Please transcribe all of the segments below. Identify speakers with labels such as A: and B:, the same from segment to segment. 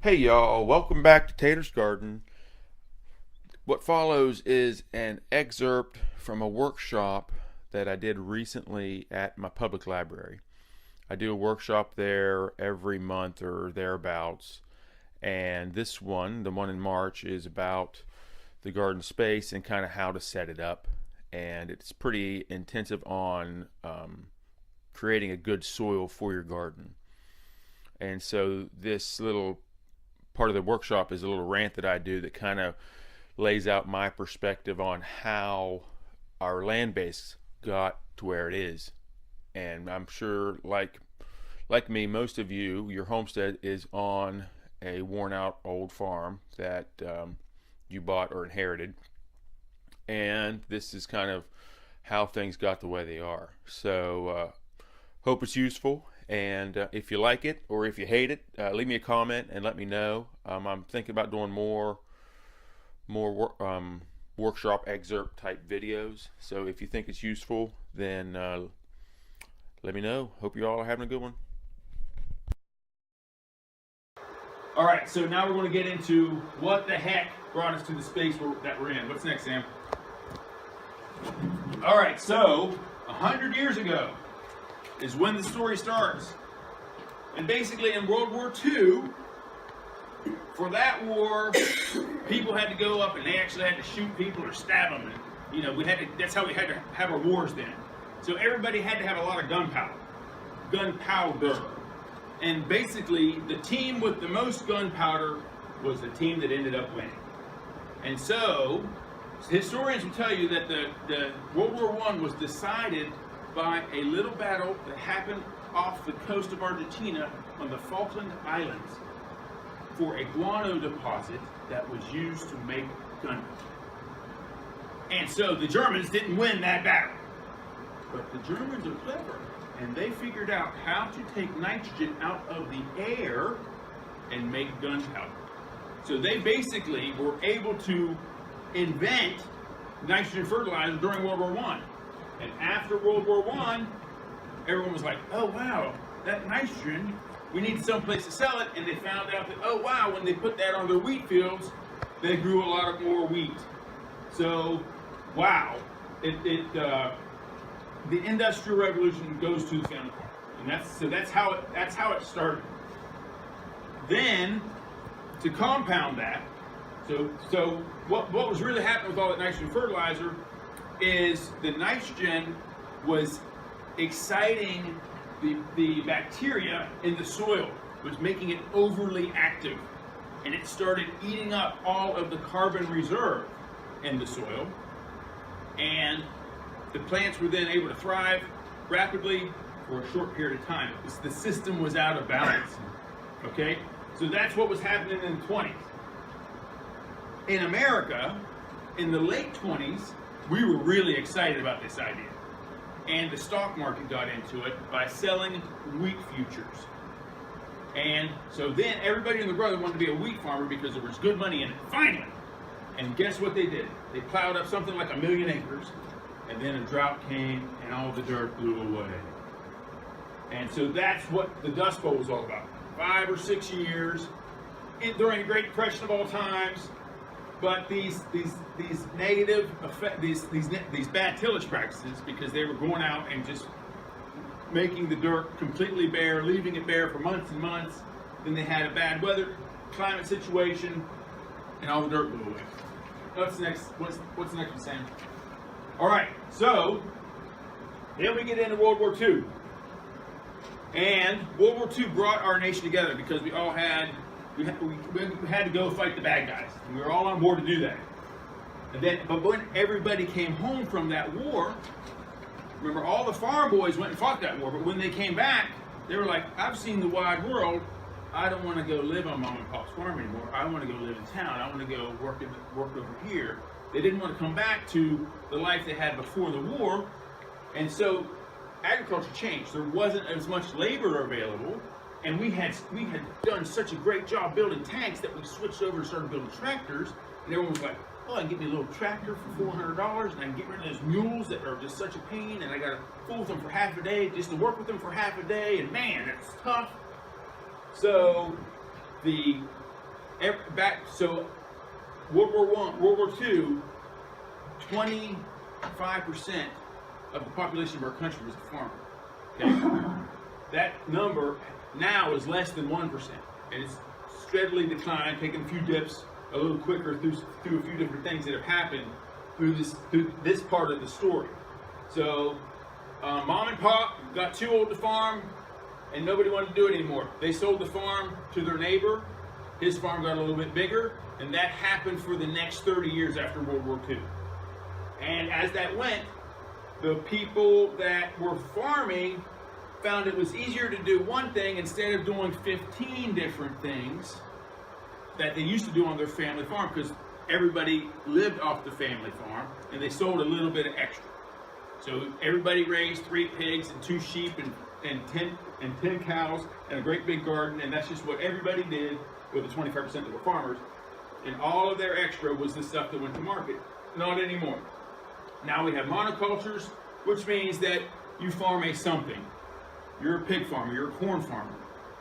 A: Hey y'all, welcome back to Tater's Garden. What follows is an excerpt from a workshop that I did recently at my public library. I do a workshop there every month or thereabouts, and this one, the one in March, is about the garden space and kind of how to set it up. And it's pretty intensive on creating a good soil for your garden. And so this little part of the workshop is a little rant that I do that kind of lays out my perspective on how our land base got to where it is. And I'm sure, like me, most of you, your homestead is on a worn out old farm that you bought or inherited. And this is kind of how things got the way they are. So hope it's useful. And if you like it or if you hate it, leave me a comment and let me know. I'm thinking about doing more workshop excerpt type videos. So if you think it's useful, then let me know. Hope you all are having a good one.
B: All right, so now we're going to get into what the heck brought us to the space that we're in. What's next, Sam? All right, so 100 years ago is when the story starts. And basically in World War II, for that war, people had to go up and they actually had to shoot people or stab them. And, that's how we had to have our wars then. So everybody had to have a lot of gunpowder. And basically, the team with the most gunpowder was the team that ended up winning. And so, historians will tell you that the World War I was decided by a little battle that happened off the coast of Argentina on the Falkland Islands for a guano deposit that was used to make gunpowder. And so the Germans didn't win that battle. But the Germans are clever, and they figured out how to take nitrogen out of the air and make gunpowder. So they basically were able to invent nitrogen fertilizer during World War I. And after World War I, everyone was like, oh wow, that nitrogen, we need some place to sell it. And they found out that, oh wow, when they put that on their wheat fields, they grew a lot more wheat. So, wow, the Industrial Revolution goes to the family farm. And that's how it started. Then, to compound that, so what was really happening with all that nitrogen fertilizer is the nitrogen was exciting the bacteria in the soil, was making it overly active, and it started eating up all of the carbon reserve in the soil, and the plants were then able to thrive rapidly for a short period of time. The system was out of balance. Okay, so that's what was happening in the 20s. In America, in the late 20s, we were really excited about this idea. And the stock market got into it by selling wheat futures. And so then everybody and their brother wanted to be a wheat farmer because there was good money in it, finally. And guess what they did? They plowed up something like 1 million acres, and then a drought came and all the dirt blew away. And so that's what the Dust Bowl was all about. 5 or 6 years, during the Great Depression of all times. But these negative effect, these bad tillage practices, because they were going out and just making the dirt completely bare, leaving it bare for months and months. Then they had a bad weather climate situation, and all the dirt blew away. What's next? What's the next one, Sam? All right. So then we get into World War II, and World War II brought our nation together because we all had. We had to go fight the bad guys. And we were all on board to do that. But when everybody came home from that war, remember all the farm boys went and fought that war, but when they came back, they were like, I've seen the wide world. I don't want to go live on mom and pop's farm anymore. I want to go live in town. I want to go work over here. They didn't want to come back to the life they had before the war. And so agriculture changed. There wasn't as much labor available. And we had done such a great job building tanks that we switched over and started building tractors. And everyone was like, oh, I can get me a little tractor for $400, and I can get rid of those mules that are just such a pain, and I got to fool with them for half a day just to work with them for half a day, and man, that's tough. So the So World War I, World War II, 25% of the population of our country was a farmer. Okay? That number now is less than 1%, and it's steadily declined, taking a few dips a little quicker through a few different things that have happened through this part of the story. So mom and pop got too old to farm, and nobody wanted to do it anymore. They sold the farm to their neighbor. His farm got a little bit bigger, and that happened for the next 30 years after World War II. And as that went, the people that were farming found it was easier to do one thing instead of doing 15 different things that they used to do on their family farm, because everybody lived off the family farm, and they sold a little bit of extra. So everybody raised 3 pigs and 2 sheep and 10 cows and a great big garden, and that's just what everybody did with the 25% that were farmers. And all of their extra was the stuff that went to market. Not anymore. Now we have monocultures, which means that you farm a something. You're a pig farmer, you're a corn farmer.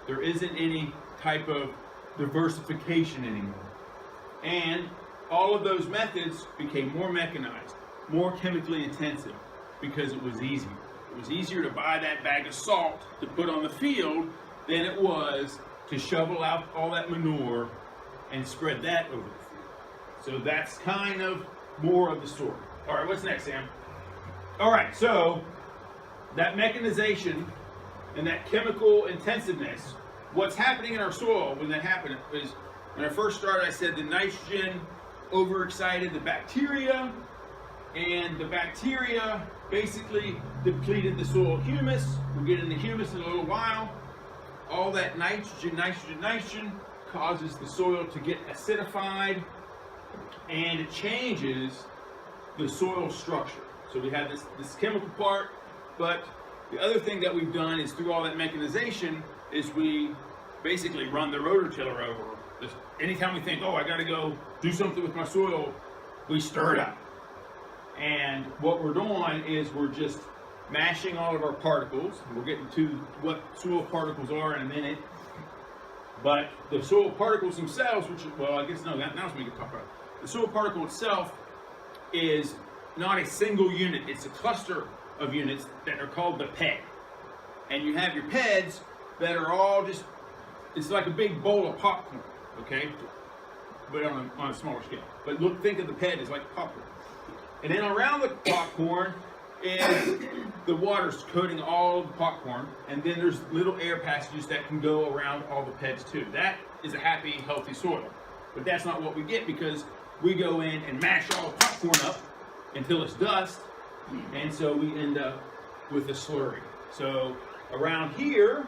B: There isn't any type of diversification anymore. And all of those methods became more mechanized, more chemically intensive, because it was easier. It was easier to buy that bag of salt to put on the field than it was to shovel out all that manure and spread that over the field. So that's kind of more of the story. All right, what's next, Sam? All right, so that mechanization and that chemical intensiveness, what's happening in our soil when that happened is, when I first started, I said the nitrogen overexcited the bacteria, and the bacteria basically depleted the soil humus. We'll get into humus in a little while. All that nitrogen causes the soil to get acidified, and it changes the soil structure. So we have this chemical part, but the other thing that we've done is, through all that mechanization, is we basically run the rototiller over. Anytime we think, oh, I got to go do something with my soil, we stir it up. And what we're doing is we're just mashing all of our particles. We'll get into what soil particles are in a minute. But the soil particles themselves, now's when we can talk about it. The soil particle itself is not a single unit. It's a cluster of units that are called the ped. And you have your peds that are all just, it's like a big bowl of popcorn, okay? But on a smaller scale. But think of the ped as like popcorn. And then around the popcorn is the water's coating all of the popcorn, and then there's little air passages that can go around all the peds too. That is a happy, healthy soil. But that's not what we get, because we go in and mash all the popcorn up until it's dust, and so we end up with a slurry. So around here,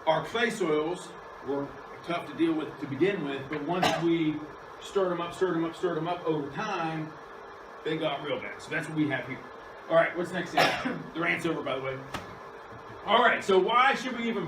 B: our clay soils were tough to deal with to begin with, but once we stirred them up over time, they got real bad. So that's what we have here. All right, what's next? The rant's over, by the way. All right, so why should we even